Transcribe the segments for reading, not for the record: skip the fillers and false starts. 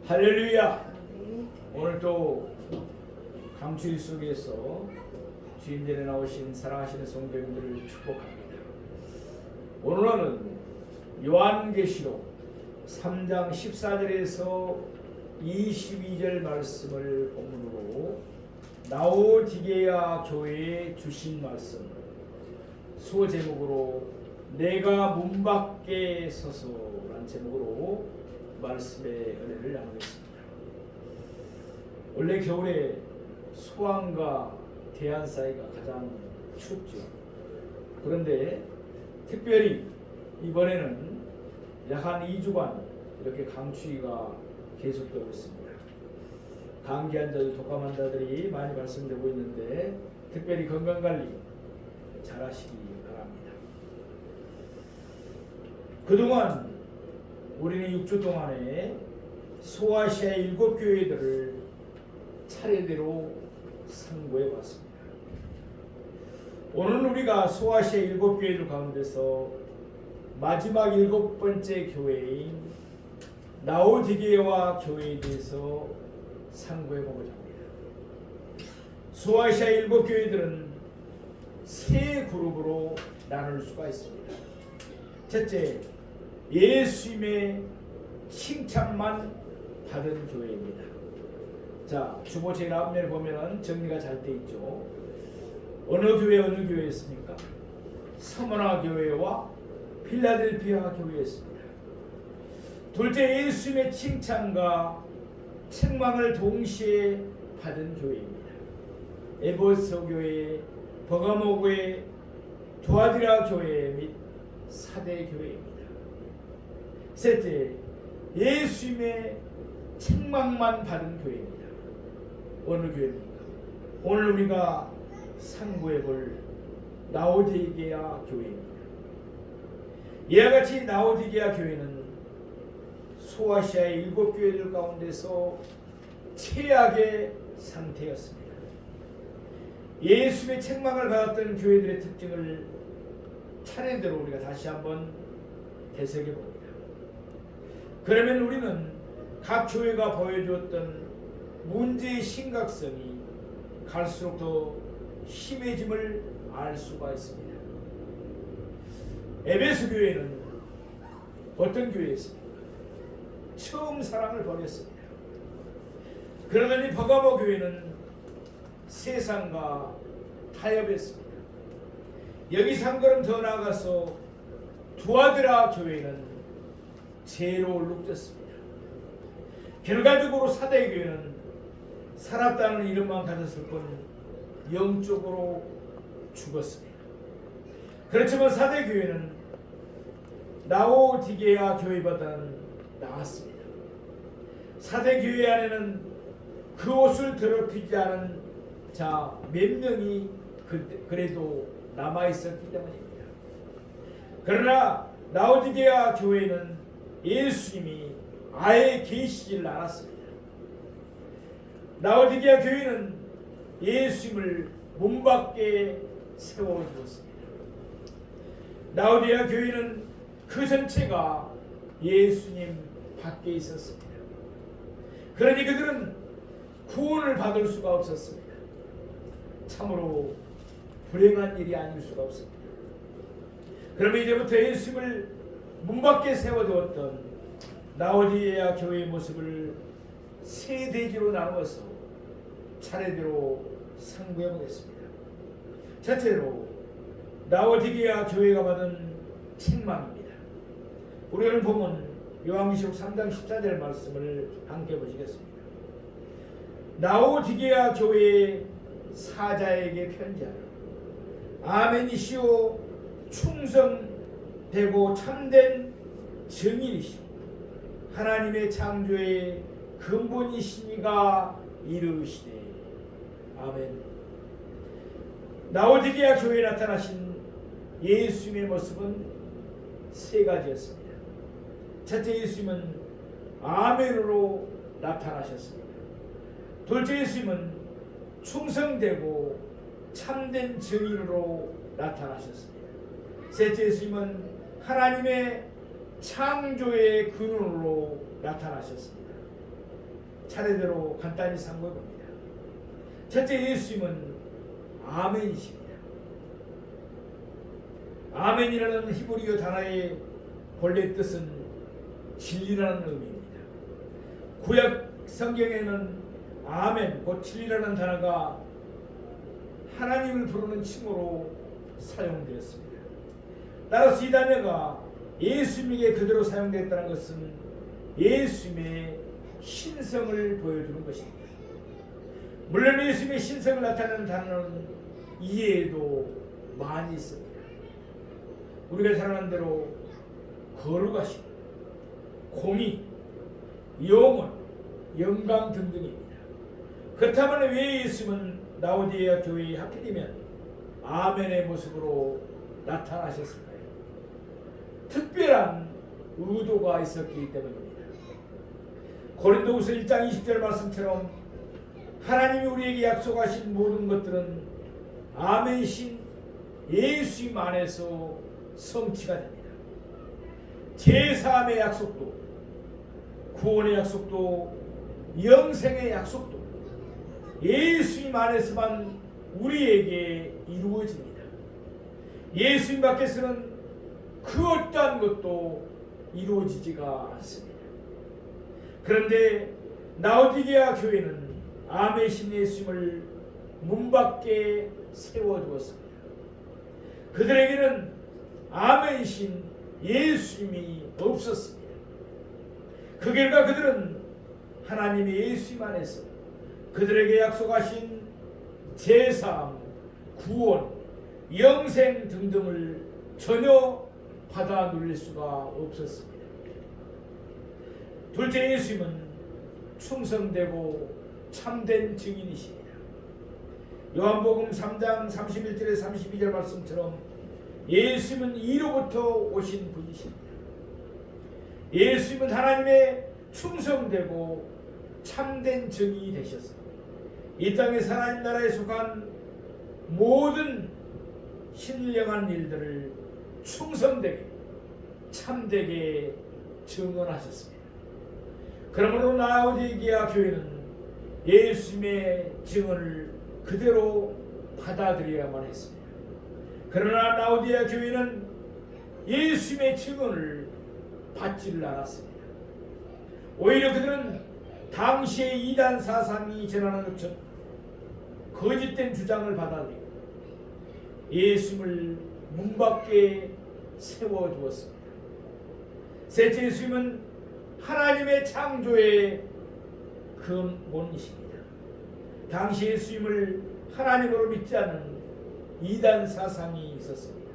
할렐루야. 오늘도 강추위 속에서 주인전에 나오신 사랑하시는 성도님들을 축복합니다. 오늘은 요한계시록 3장 14절에서 22절 말씀을 본문으로 라오디게아 교회에 주신 말씀, 소제목으로 내가 문 밖에 서서라는 제목으로 말씀의 은혜를 나누겠습니다. 원래 겨울에 소환과 대안 사이가 가장 춥죠. 그런데 특별히 이번에는 약 한 2주간 이렇게 강추위가 계속되고 있습니다. 감기 환자들, 독감 환자들이 많이 말씀되고 있는데 특별히 건강관리 잘 하시기 바랍니다. 그동안 우리는 6주 동안에 소아시아 7교회들을 차례대로 상고해 왔습니다. 오늘 우리가 소아시아 7교회들 가운데서 마지막 7번째 교회인 라오디게아 교회에 대해서 상고해 보고자 합니다. 소아시아 7교회들은 세 그룹으로 나눌 수가 있습니다. 첫째, 예수님의 칭찬만 받은 교회입니다. 자, 주보 제일 앞면에 보면은 정리가 잘 돼 있죠. 어느 교회였습니까? 서머나 교회와 필라델피아 교회였습니다. 둘째, 예수님의 칭찬과 책망을 동시에 받은 교회입니다. 에베소 교회, 버가모 교회, 두아디라 교회 및 사대 교회입니다. 셋째, 예수님의 책망만 받은 교회입니다. 어느 교회입니까? 오늘 우리가 상고해 볼 라오디게아 교회입니다. 이와 같이 라오디게아 교회는 소아시아의 7교회들 가운데서 최악의 상태였습니다. 예수님의 책망을 받았던 교회들의 특징을 차례대로 우리가 다시 한번 되새겨 봅니다. 그러면 우리는 각 교회가 보여주었던 문제의 심각성이 갈수록 더 심해짐을 알 수가 있습니다. 에베소 교회는 어떤 교회였습니까? 처음 사랑을 버렸습니다. 그러더니 버가모 교회는 세상과 타협했습니다. 여기서 한 걸음 더 나아가서 두아드라 교회는 죄로 룩졌습니다. 결과적으로 사대교회는 살았다는 이름만 가졌을 뿐 영적으로 죽었습니다. 그렇지만 사대교회는 라오디게아 교회보다는 나았습니다. 사대교회 안에는 그 옷을 더럽히지 않은 자 몇 명이 그래도 남아있었기 때문입니다. 그러나 라오디게아 교회는 예수님이 아예 계시질 않았습니다. 라오디게아 교회는 예수님을 문 밖에 세워두었습니다. 라오디게아 교회는 그 전체가 예수님 밖에 있었습니다. 그러니 그들은 구원을 받을 수가 없었습니다. 참으로 불행한 일이 아닐 수가 없습니다. 그러면 이제부터 예수님을 문 밖에 세워두었던 라오디게아 교회의 모습을 세 대지로 나누어서 차례대로 상고해 보겠습니다. 첫째로 라오디게아 교회가 받은 책망입니다. 우리 오늘 보면 요한계시록 3장 14절 말씀을 함께 보시겠습니다. 라오디게아 교회의 사자에게 편지하라. 아멘이시오 충성되고 참된 정인이시오 하나님의 창조의 근본이시니가 이르시되 아멘. 라오디게아 교회에 나타나신 예수님의 모습은 세 가지였습니다. 첫째, 예수님은 아멘으로 나타나셨습니다. 둘째, 예수님은 충성되고 참된 증인으로 나타나셨습니다. 셋째, 예수님은 하나님의 창조의 근원으로 나타나셨습니다. 차례대로 간단히 상고해 봅니다. 첫째, 예수님은 아멘이십니다. 아멘이라는 히브리어 단어의 본래 뜻은 진리라는 의미입니다. 구약 성경에는 아멘, 곧 진리라는 단어가 하나님을 부르는 칭호로 사용되었습니다. 따라서 이 단어가 예수님에게 그대로 사용되었다는 것은 예수님의 신성을 보여주는 것입니다. 물론 예수님의 신성을 나타내는 단어는 이외에도 많이 있습니다. 우리가 잘 아는 대로 거룩하심, 공의, 영원, 영광 등등입니다. 그렇다면 왜 예수님은 라오디게아 교회에 하필이면 아멘의 모습으로 나타나셨을까요? 특별한 의도가 있었기 때문입니다. 고린도후서 1장 20절 말씀처럼 하나님이 우리에게 약속하신 모든 것들은 아멘이신 예수님 안에서 성취가 됩니다. 제3의 약속도, 구원의 약속도, 영생의 약속도 예수님 안에서만 우리에게 이루어집니다. 예수님 밖에서는 그 어떠한 것도 이루어지지가 않습니다. 그런데 라오디게아 교회는 아멘이신 예수님을 문 밖에 세워두었습니다. 그들에게는 아멘이신 예수님이 없었습니다. 그 결과 그들은 하나님의 예수님 안에서 그들에게 약속하신 제사함, 구원, 영생 등등을 전혀 받아 누릴 수가 없었습니다. 둘째, 예수님은 충성되고 참된 증인이십니다. 요한복음 3장 31절에 32절 말씀처럼 예수님은 이로부터 오신 분이십니다. 예수님은 하나님의 충성되고 참된 증인이 되셨습니다. 이 땅에서 하나님 나라에 속한 모든 신령한 일들을 충성되게 참되게 증언하셨습니다. 그러므로 라오디게아 교회는 예수님의 증언을 그대로 받아들여야만 했습니다. 그러나 라오디게아 교회는 예수님의 증언을 받지를 않았습니다. 오히려 그들은 당시의 이단 사상이 전하는 것처럼 거짓된 주장을 받아들이고 예수님을 문 밖에 세워두었습니다. 셋째, 예수님은 하나님의 창조의 근본이십니다. 당시 예수님을 하나님으로 믿지 않는 이단 사상이 있었습니다.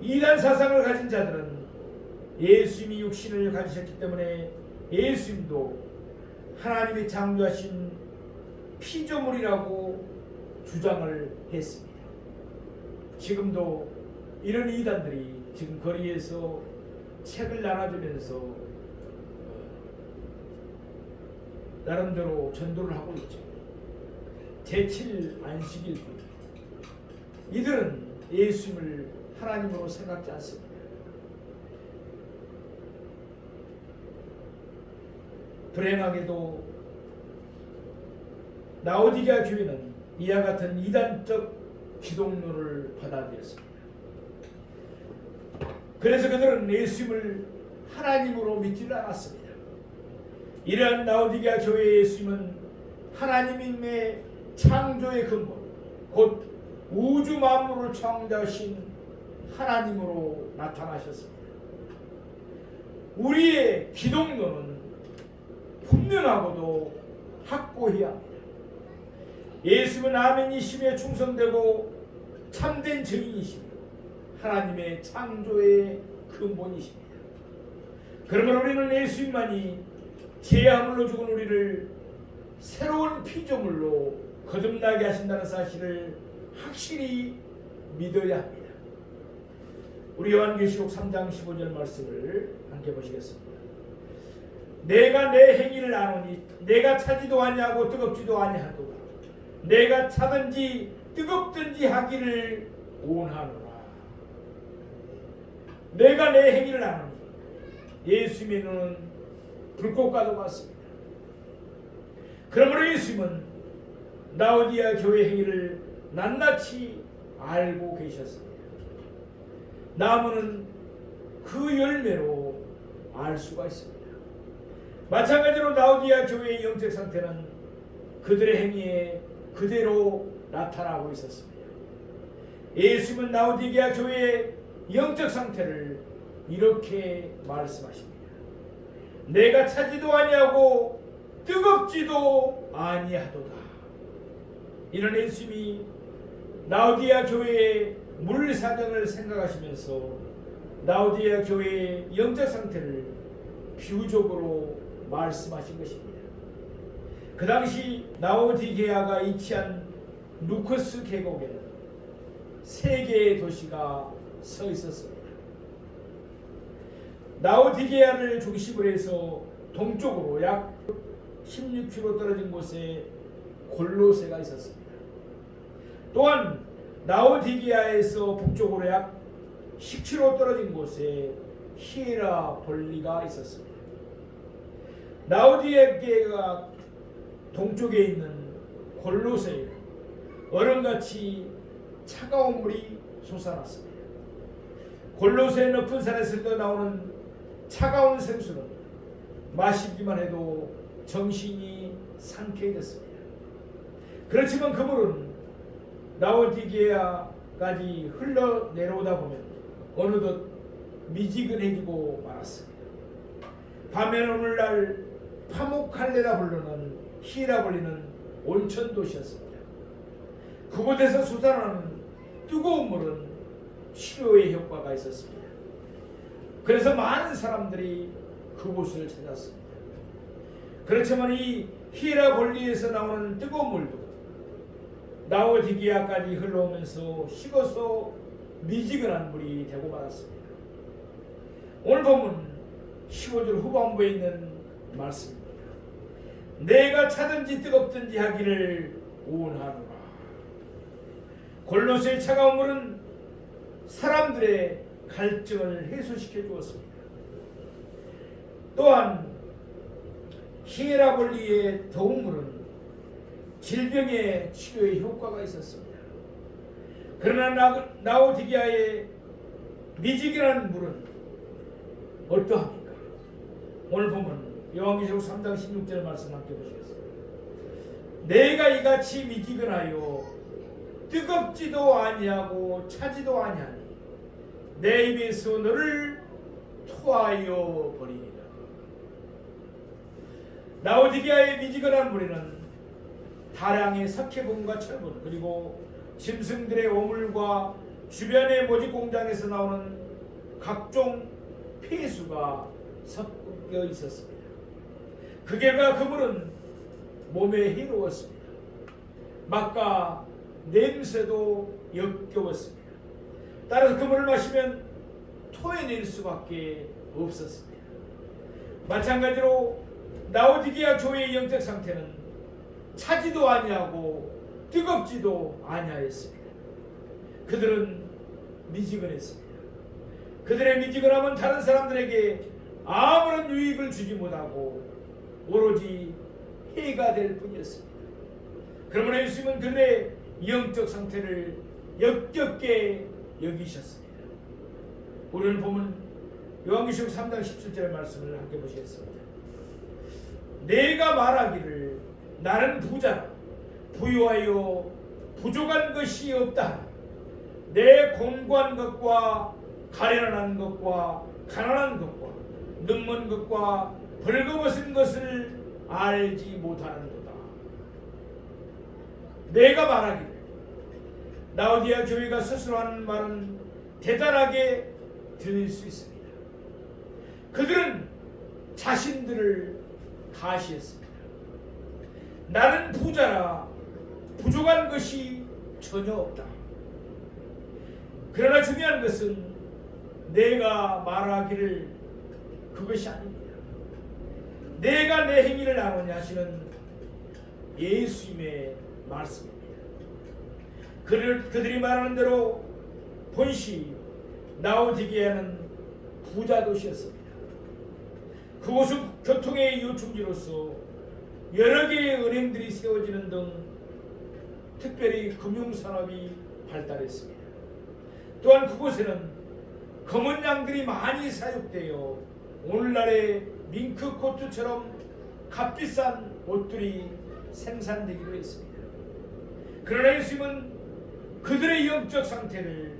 이단 사상을 가진 자들은 예수님이 육신을 가지셨기 때문에 예수님도 하나님이 창조하신 피조물이라고 주장을 했습니다. 지금도 이런 이단들이 지금 거리에서 책을 나눠주면서 나름대로 전도를 하고 있죠. 제7 안식일 이들은 예수님을 하나님으로 생각지 않습니다. 불행하게도 라오디게아 교회는 이와 같은 이단적 기독론을 받아들였습니다. 그래서 그들은 예수님을 하나님으로 믿지를 않았습니다. 이러한 라오디게아 교회의 예수님은 하나님의 창조의 근본, 곧 우주 만물을 창조하신 하나님으로 나타나셨습니다. 우리의 기독론은 분명하고도 확고해야 합니다. 예수는 아멘이심에 충성되고 참된 증인이시며 하나님의 창조의 근본이십니다. 그러므로 우리는 예수님만이 죄함으로 죽은 우리를 새로운 피조물로 거듭나게 하신다는 사실을 확실히 믿어야 합니다. 우리 요한계시록 3장 15절 말씀을 함께 보시겠습니다. 내가 내 행위를 아노니 내가 차지도 아니하고 뜨겁지도 아니하도다. 내가 차든지 뜨겁든지 하기를 원하노라. 내가 내 행위를 아노니 예수님의 눈은 불꽃과도 같습니다. 그러므로 예수님은 라오디아 교회 행위를 낱낱이 알고 계셨습니다. 나무는 그 열매로 알 수가 있습니다. 마찬가지로 라오디아 교회의 영적 상태는 그들의 행위에 그대로 나타나고 있었습니다. 예수님은 라오디게아 교회의 영적 상태를 이렇게 말씀하십니다. 내가 차지도 아니하고 뜨겁지도 아니하도다. 이런 예수님이 라오디게아 교회의 물 사정을 생각하시면서 라오디게아 교회의 영적 상태를 비유적으로 말씀하신 것입니다. 그 당시 라오디게아가 위치한 루코스 계곡에는 세 개의 도시가 서 있었습니다. 라오디게아를 중심으로 해서 동쪽으로 약 16km 떨어진 곳에 골로새가 있었습니다. 또한 라오디게아에서 북쪽으로 약 10km 떨어진 곳에 히에라볼리가 있었습니다. 라오디게아가 동쪽에 있는 골로새에 얼음같이 차가운 물이 솟아났습니다. 골로새의 높은 산에서 나오는 차가운 생수는 마시기만 해도 정신이 상쾌해졌습니다. 그렇지만 그 물은 라오디게아까지 흘러내려오다 보면 어느덧 미지근해지고 말았습니다. 밤에는 오늘날 파무칼레라 부르는 히에라볼리는 온천 도시였습니다. 그곳에서 솟아나는 뜨거운 물은 치료의 효과가 있었습니다. 그래서 많은 사람들이 그곳을 찾았습니다. 그렇지만 이 히에라볼리에서 나오는 뜨거운 물도 라오디게아까지 흘러오면서 식어서 미지근한 물이 되고 말았습니다. 오늘 본문 15절 후반부에 있는 말씀입니다. 내가 차든지 뜨겁든지 하기를 원하노라. 골로새의 차가운 물은 사람들의 갈증을 해소시켜 주었습니다. 또한 히에라볼리의 더운 물은 질병의 치료에 효과가 있었습니다. 그러나 라오디게아의 미지근한 물은 어떠합니까? 오늘 보면 요한계시록 3장 16절 말씀 함께 보시겠습니다. 내가 이같이 미지근하여 뜨겁지도 아니하고 차지도 아니하니 내 입에서 너를 토하여 버리리라. 라오디게아의 미지근한 물에는 다량의 석회분과 철분 그리고 짐승들의 오물과 주변의 모직 공장에서 나오는 각종 폐수가 섞여 있었습니다. 그 결과 그 물은 몸에 해로웠습니다. 맛과 냄새도 역겨웠습니다. 따라서 그 물을 마시면 토해낼 수밖에 없었습니다. 마찬가지로 라오디게아 교회의 영적 상태는 차지도 아니하고 뜨겁지도 아니하였습니다. 그들은 미지근했습니다. 그들의 미지근함은 다른 사람들에게 아무런 유익을 주지 못하고 오로지 해가 될 뿐이었습니다. 그러므로 예수님은 그들의 영적 상태를 역겹게 여기셨습니다. 우리는 보면 요한계시록 3장 17절 말씀을 함께 보시겠습니다. 내가 말하기를 나는 부자라 부유하여 부족한 것이 없다. 내 공고한 것과 가련한 것과 가난한 것과 눈먼 것과 벌거벗은 것을 알지 못하는도다. 내가 말하기를 라오디게아 교회가 스스로 하는 말은 대단하게 들릴 수 있습니다. 그들은 자신들을 가시했습니다. 나는 부자라 부족한 것이 전혀 없다. 그러나 중요한 것은 내가 말하기를 그것이 아닙니다. 내가 내 행위를 아노냐 하시는 예수님의 말씀입니다. 그들이 말하는 대로 본시 라오디게아는 부자 도시였습니다. 그곳은 교통의 요충지로서 여러 개의 은행들이 세워지는 등 특별히 금융산업이 발달했습니다. 또한 그곳에는 검은 양들이 많이 사육되어 오늘날의 밍크 코트처럼 값비싼 옷들이 생산되기도 했습니다. 그러나 예수님은 그들의 영적 상태를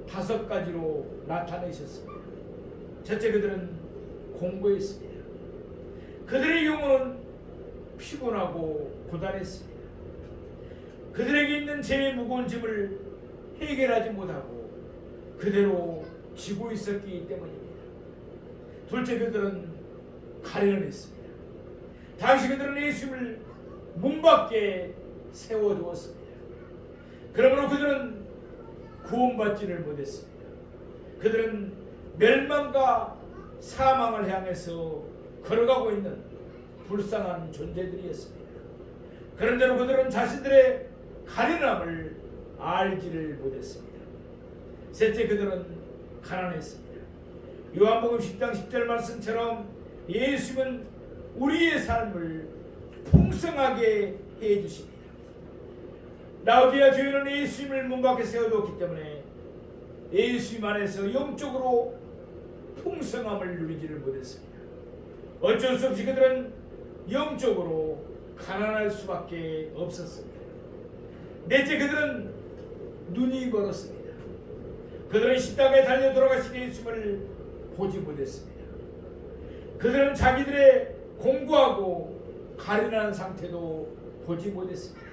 5가지로 나타내셨습니다. 첫째, 그들은 공고했습니다. 그들의 영혼은 피곤하고 고단했습니다. 그들에게 있는 제일 무거운 짐을 해결하지 못하고 그대로 지고 있었기 때문입니다. 둘째, 그들은 가련했습니다. 당시 그들은 예수님을 문 밖에 세워두었습니다. 그러므로 그들은 구원받지를 못했습니다. 그들은 멸망과 사망을 향해서 걸어가고 있는 불쌍한 존재들이었습니다. 그런데도 그들은 자신들의 가련함을 알지를 못했습니다. 셋째, 그들은 가난했습니다. 요한복음 10장 10절 말씀처럼 예수님은 우리의 삶을 풍성하게 해주십니다. 라오디아 교회는 예수님을 문 밖에 세워두었기 때문에 예수님 안에서 영적으로 풍성함을 누리지를 못했습니다. 어쩔 수 없이 그들은 영적으로 가난할 수밖에 없었습니다. 넷째, 그들은 눈이 멀었습니다. 그들은 십자가에 달려 돌아가신 예수님을 보지 못했습니다. 그들은 자기들의 공고하고 가련한 상태도 보지 못했습니다.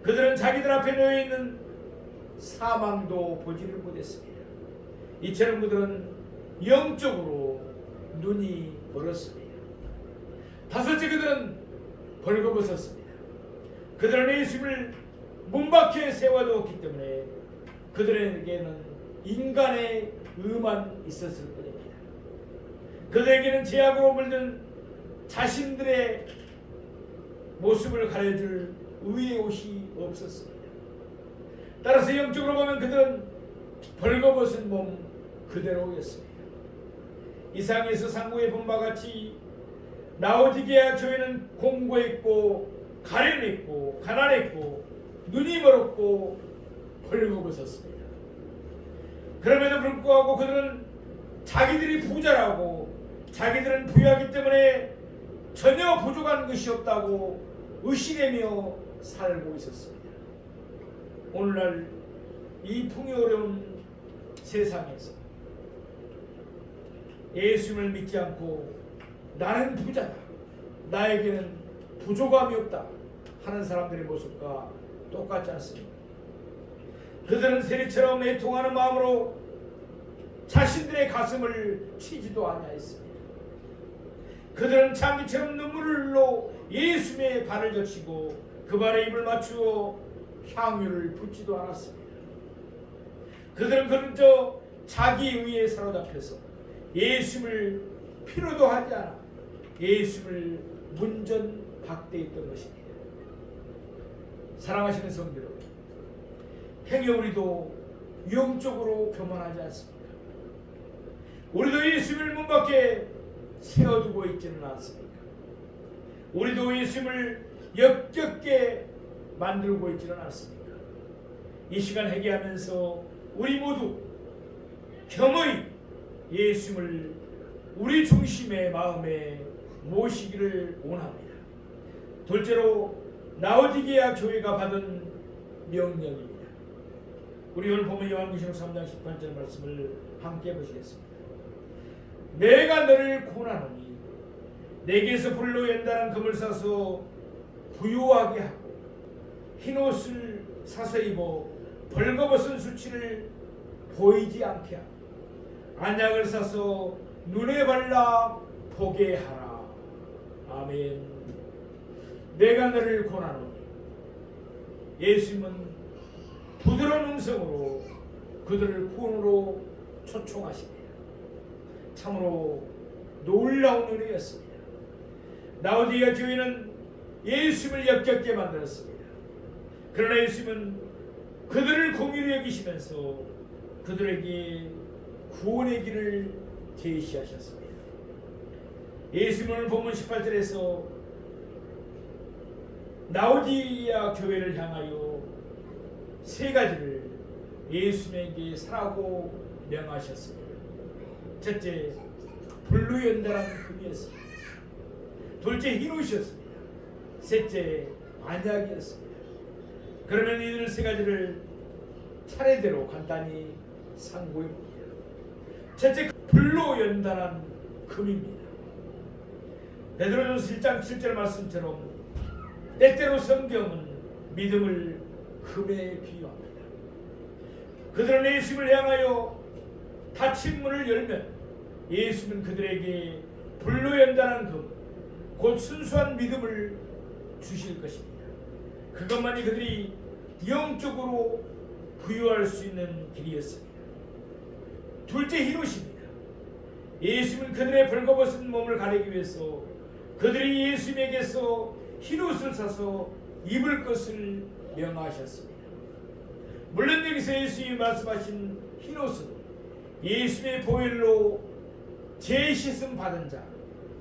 그들은 자기들 앞에 놓여있는 사망도 보지를 못했습니다. 이처럼 그들은 영적으로 눈이 멀었습니다. 다섯째, 그들은 벌거벗었습니다. 그들은 예수님을 문 밖에 세워두었기 때문에 그들에게는 인간의 의만 있었을 뿐입니다. 그들에게는 죄악으로 물든 자신들의 모습을 가려줄 의의 옷이 없었습니다. 따라서 영적으로 보면 그들은 벌거벗은 몸 그대로였습니다. 이상에서 상고에 본 바와 같이 라오디게아 교회는 공고했고 가련했고 가난했고 눈이 멀었고 벌거벗었습니다. 그럼에도 불구하고 그들은 자기들이 부자라고 자기들은 부유하기 때문에 전혀 부족한 것이 없다고 의심하며 살고 있었습니다. 오늘날 이 풍요로운 세상에서 예수님을 믿지 않고 나는 부자다, 나에게는 부족함이 없다 하는 사람들의 모습과 똑같지 않습니다. 그들은 세리처럼 애통하는 마음으로 자신들의 가슴을 치지도 아니하였습니다. 그들은 장기처럼 눈물로 예수님의 발을 젖히고 그 발에 입을 맞추어 향유를 붓지도 않았습니다. 그들은 그저 자기 의에 사로잡혀서 예수님을 필요도 하지 않아 예수님을 문전박대했던 것입니다. 사랑하시는 성도 여러분, 행여 우리도 영적으로 교만하지 않습니까? 우리도 예수님을 문 밖에 세워두고 있지는 않습니까? 우리도 예수님을 역겹게 만들고 있지는 않습니까? 이 시간 회개하면서 우리 모두 겸허히 예수님을 우리 중심의 마음에 모시기를 원합니다. 둘째로 라오디게아 교회가 받은 명령입니다. 우리 오늘 보면 요한계시록 3장 18절 말씀을 함께 보시겠습니다. 내가 너를 고난하노니 내게서 불로 연단한 금을 사서 부유하게 하고 흰옷을 사서 입어 벌거벗은 수치를 보이지 않게 하고 안약을 사서 눈에 발라 보게 하라. 아멘. 내가 너를 고난하노니 예수님은 부드러운 음성으로 그들을 구원으로 초청하십니다. 참으로 놀라운 은혜였습니다. 라오디게아 교회는 예수님을 역겹게 만들었습니다. 그러나 예수님은 그들을 공의로 여기시면서 그들에게 구원의 길을 제시하셨습니다. 예수님은 본문 18절에서 라오디게아 교회를 향하여 세 가지를 예수님에게 사라고 명하셨습니다. 첫째, 불로 연단한 금이었습니다. 둘째, 흰옷이었습니다. 셋째, 안약이었습니다. 그러면 이들 세 가지를 차례대로 간단히 상고해 봅니다. 첫째, 불로 연단한 금입니다. 베드로전서 1장 7절 말씀처럼 때때로 성경은 믿음을 금에 비유합니다. 그들은 예수님을 향하여 닫힌 문을 열면 예수님은 그들에게 불로 연단한 금, 곧 순수한 믿음을 주실 것입니다. 그것만이 그들이 영적으로 부유할 수 있는 길이었습니다. 둘째, 흰옷입니다. 예수님은 그들의 벌거벗은 몸을 가리기 위해서 그들이 예수님에게서 흰옷을 사서 입을 것을 명하셨습니다. 물론 여기서 예수님이 말씀하신 흰옷은 예수님의 보혈로 재시씀 받은 자,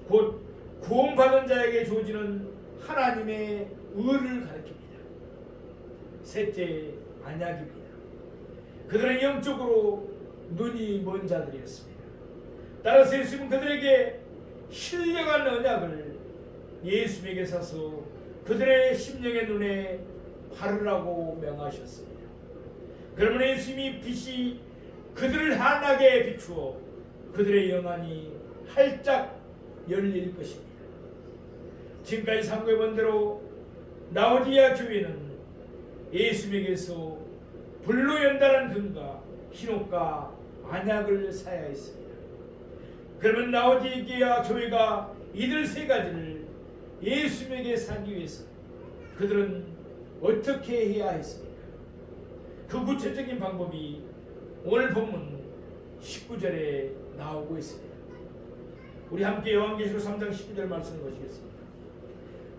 곧 구원 받은 자에게 주어지는 하나님의 의를 가리킵니다. 셋째, 안약입니다. 그들은 영적으로 눈이 먼 자들이었습니다. 따라서 예수님은 그들에게 신령한 언약을 예수님에게 사서 그들의 심령의 눈에 바르라고 명하셨습니다. 그러면 예수님이 빛이 그들을 환하게 비추어 그들의 영안이 활짝 열릴 것입니다. 지금까지 상고해 본 대로 라오디게아 교회는 예수님에게서 불로 연단한 금과 흰옷과 안약을 사야 했습니다. 그러면 라오디게아 교회가 이들 세 가지를 예수님에게 사기 위해서 그들은 어떻게 해야 했습니까? 그 구체적인 방법이 오늘 본문 19절에 나오고 있습니다. 우리 함께 요한계시록 3장 19절 말씀을 보시겠습니다.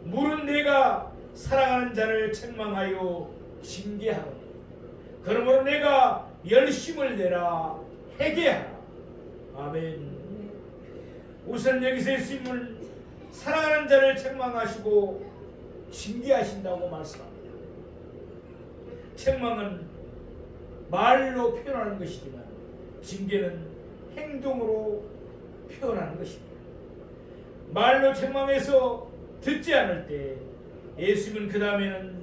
물은 내가 사랑하는 자를 책망하여 징계하노니 그러므로 내가 열심을 내라 회개하라. 아멘. 우선 여기서 예수님은 사랑하는 자를 책망하시고 징계하신다고 말씀합니다. 책망은 말로 표현하는 것이지만 징계는 행동으로 표현하는 것입니다. 말로 책망해서 듣지 않을 때 예수님은 그 다음에는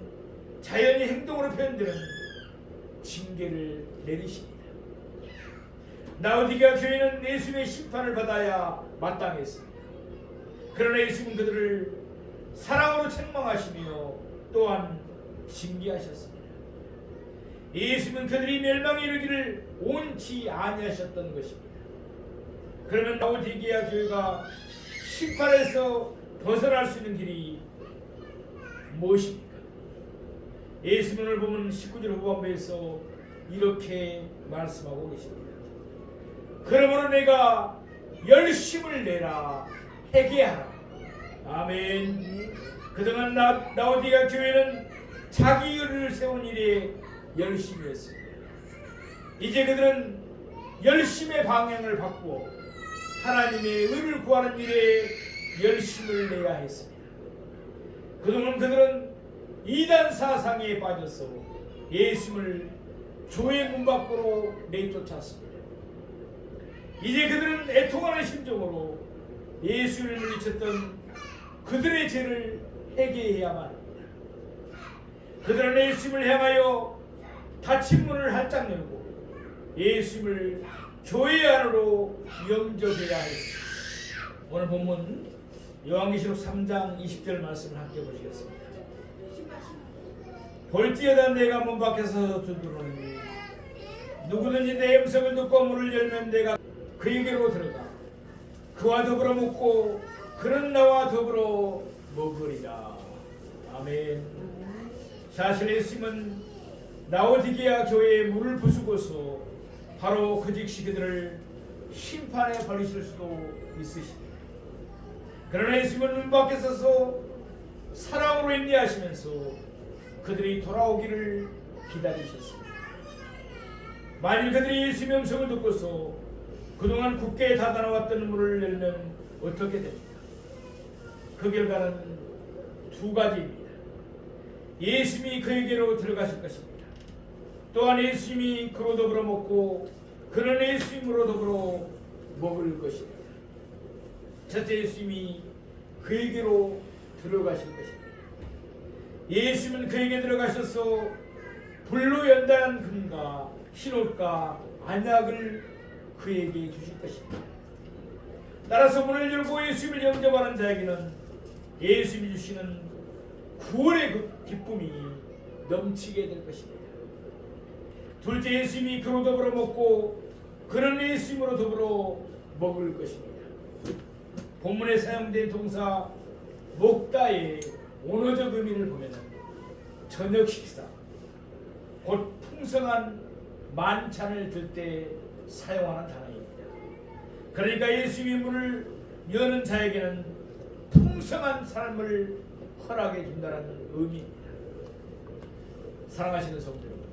자연히 행동으로 표현되는 징계를 내리십니다. 라오디게아 교회는 예수님의 심판을 받아야 마땅했습니다. 그러나 예수님은 그들을 사랑으로 책망하시며 또한 징계하셨습니다. 예수님은 그들이 멸망에 이르기를 원치 아니하셨던 것입니다. 그러면 라오디게아 교회가 심판에서 벗어날 수 있는 길이 무엇입니까? 예수님을 보면 19절 후반부에서 이렇게 말씀하고 계십니다. 그러므로 내가 열심을 내라 회개하라. 아멘. 그동안 라오디게아 교회는 자기 의를 세운 일에 열심히 했습니다. 이제 그들은 열심의 방향을 바꾸어 하나님의 의를 구하는 일에 열심을 내야 했습니다. 그동안 그들은 이단 사상에 빠져서 예수님을 교회 문 밖으로 내쫓았습니다. 이제 그들은 애통하는 심정으로 예수를 물리쳤던 그들의 죄를 회개해야만 합니다. 그들은 예수님을 향하여 닫힌 문을 활짝 열고 예수님을 교회 안으로 영접해야 했습니다. 오늘 본문 요한계시록 3장 20절 말씀을 함께 보시겠습니다. 볼지어다 내가 문 밖에서 두드러니 누구든지 내 음성을 듣고 문을 열면 내가 그에게로 들어가 그와 더불어 먹고 그는 나와 더불어 먹으리라. 아멘. 사실 예수님은 라오디게아 교회에 물을 부수고서 바로 그 즉시 그들을 심판에 버리실 수도 있으십니다. 그러나 예수님은 문 밖에 서서 사랑으로 인내하시면서 그들이 돌아오기를 기다리셨습니다. 만일 그들이 예수님의 음성을 듣고서 그동안 굳게 닫아놓았던 문을 열면 어떻게 됩니까? 그 결과는 두 가지입니다. 예수님이 그에게로 들어가실 것입니다. 또한 예수님이 그로 더불어 먹고 그는 예수님으로 더불어 먹을 것입니다. 첫째, 예수님이 그에게로 들어가실 것입니다. 예수님은 그에게 들어가셔서 불로 연단한 금과 흰옷과 안약을 그에게 주실 것입니다. 따라서 문을 열고 예수님을 영접하는 자에게는 예수님이 주시는 구원의 그 기쁨이 넘치게 될 것입니다. 둘째, 예수님이 그로 더불어 먹고 그는 예수님으로 더불어 먹을 것입니다. 본문에 사용된 동사 먹다의 원어적 의미를 보면 저녁 식사, 곧 풍성한 만찬을 들 때 사용하는 단어입니다. 그러니까 예수님이 문을 여는 자에게는 풍성한 삶을 허락해 준다는 의미입니다. 사랑하시는 성도 여러분,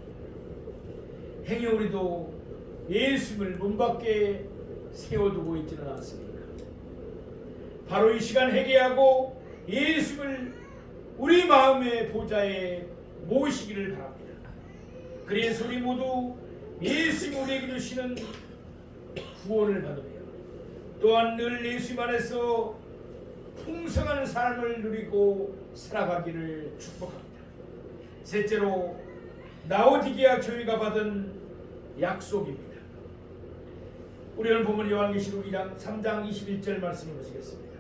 행여 우리도 예수님을 문 밖에 세워두고 있지는 않습니까? 바로 이 시간 회개하고 예수님을 우리 마음의 보좌에 모시기를 바랍니다. 그래서 우리 모두 예수님 우리에게 주시는 구원을 받으며 또한 늘 예수님 안에서 풍성한 삶을 누리고 살아가기를 축복합니다. 셋째로, 라오디게아 교회가 받은 약속입니다. 우리 오늘 본문 요한계시록 3장 21절 말씀을 보시겠습니다.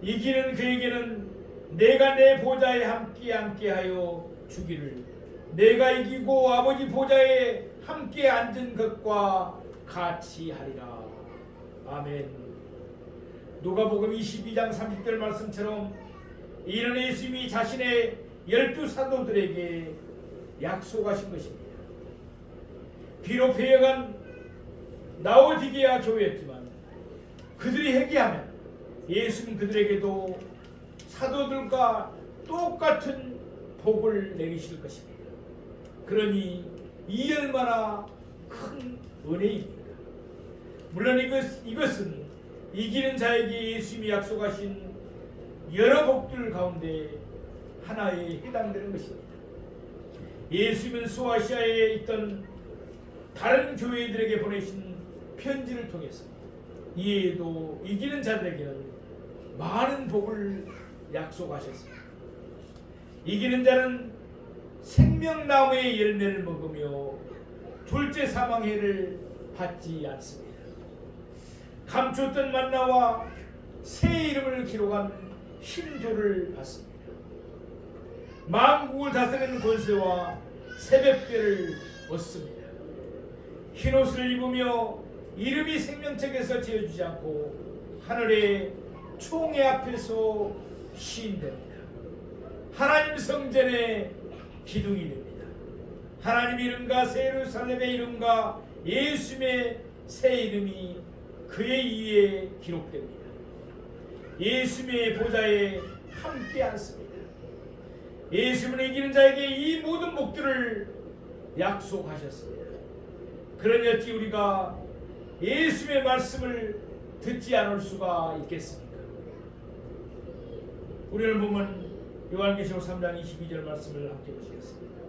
이기는 그에게는 내가 내 보좌에 함께하여 주기를, 내가 이기고 아버지 보좌에 함께 앉은 것과 같이 하리라. 아멘. 누가복음 22장 30절 말씀처럼 이는 예수님이 자신의 12 사도들에게 약속하신 것입니다. 비록 배역한 라오디게아 교회였지만 그들이 회개하면 예수는 그들에게도 사도들과 똑같은 복을 내리실 것입니다. 그러니 이 얼마나 큰 은혜입니까? 물론 이것은 이기는 자에게 예수님이 약속하신 여러 복들 가운데 하나에 해당되는 것입니다. 예수님은 소아시아에 있던 다른 교회들에게 보내신 편지를 통해서 이에도 이기는 자들에게는 많은 복을 약속하셨습니다. 이기는 자는 생명나무의 열매를 먹으며 둘째 사망해를 받지 않습니다. 감췄던 만나와 새 이름을 기록한 흰조를 받습니다. 만국을 다스리는 권세와 새벽별을 얻습니다. 흰옷을 입으며 이름이 생명책에서 지어주지 않고 하늘의 총회 앞에서 시인됩니다. 하나님 성전의 기둥이 됩니다. 하나님 이름과 새 예루살렘의 이름과 예수님의 새 이름이 그의 위에 기록됩니다. 예수님의 보좌에 함께 앉습니다. 예수님은 이기는 자에게 이 모든 복들을 약속하셨습니다. 그러니 우리가 예수님의 말씀을 듣지 않을 수가 있겠습니까? 우리는 보면 요한계시록 3장 22절 말씀을 함께 보시겠습니다.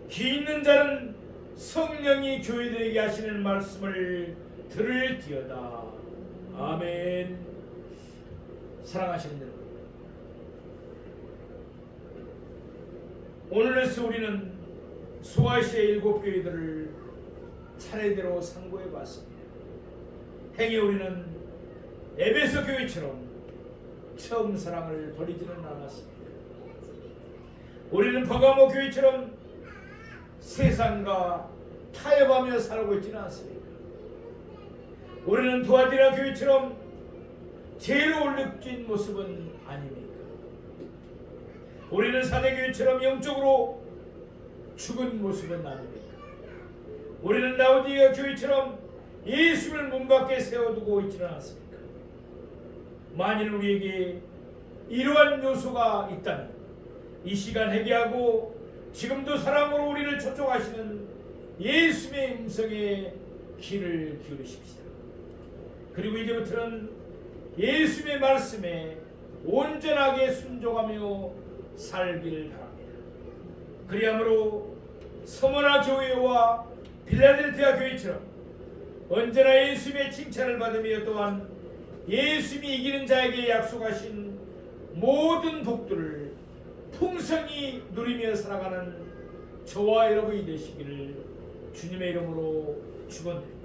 귀 있는 자는 성령이 교회들에게 하시는 말씀을 들을지어다. 아멘. 사랑하시는 여러분, 오늘에서 우리는 소아시아 7교회들을 차례대로 상고해 봤습니다. 행여 우리는 에베소 교회처럼 처음 사랑을 버리지는 않았습니다. 우리는 버가모 교회처럼 세상과 타협하며 살고 있지는 않습니다. 우리는 두아디라 교회처럼 죄로 느낀 모습은 아닙니까? 우리는 사대교회처럼 영적으로 죽은 모습은 아닙니까? 우리는 라오디게아 교회처럼 예수를 문 밖에 세워두고 있지는 않습니까? 만일 우리에게 이러한 요소가 있다면 이 시간 회개하고 지금도 사랑으로 우리를 초청하시는 예수의 음성에 귀를 기울이십시다. 그리고 이제부터는 예수의 말씀에 온전하게 순종하며 살기를 바랍니다. 그리하므로 서머나 교회와 필라델피아 교회처럼 언제나 예수님의 칭찬을 받으며 또한 예수님이 이기는 자에게 약속하신 모든 복들을 풍성히 누리며 살아가는 저와 여러분이 되시기를 주님의 이름으로 축원드립니다.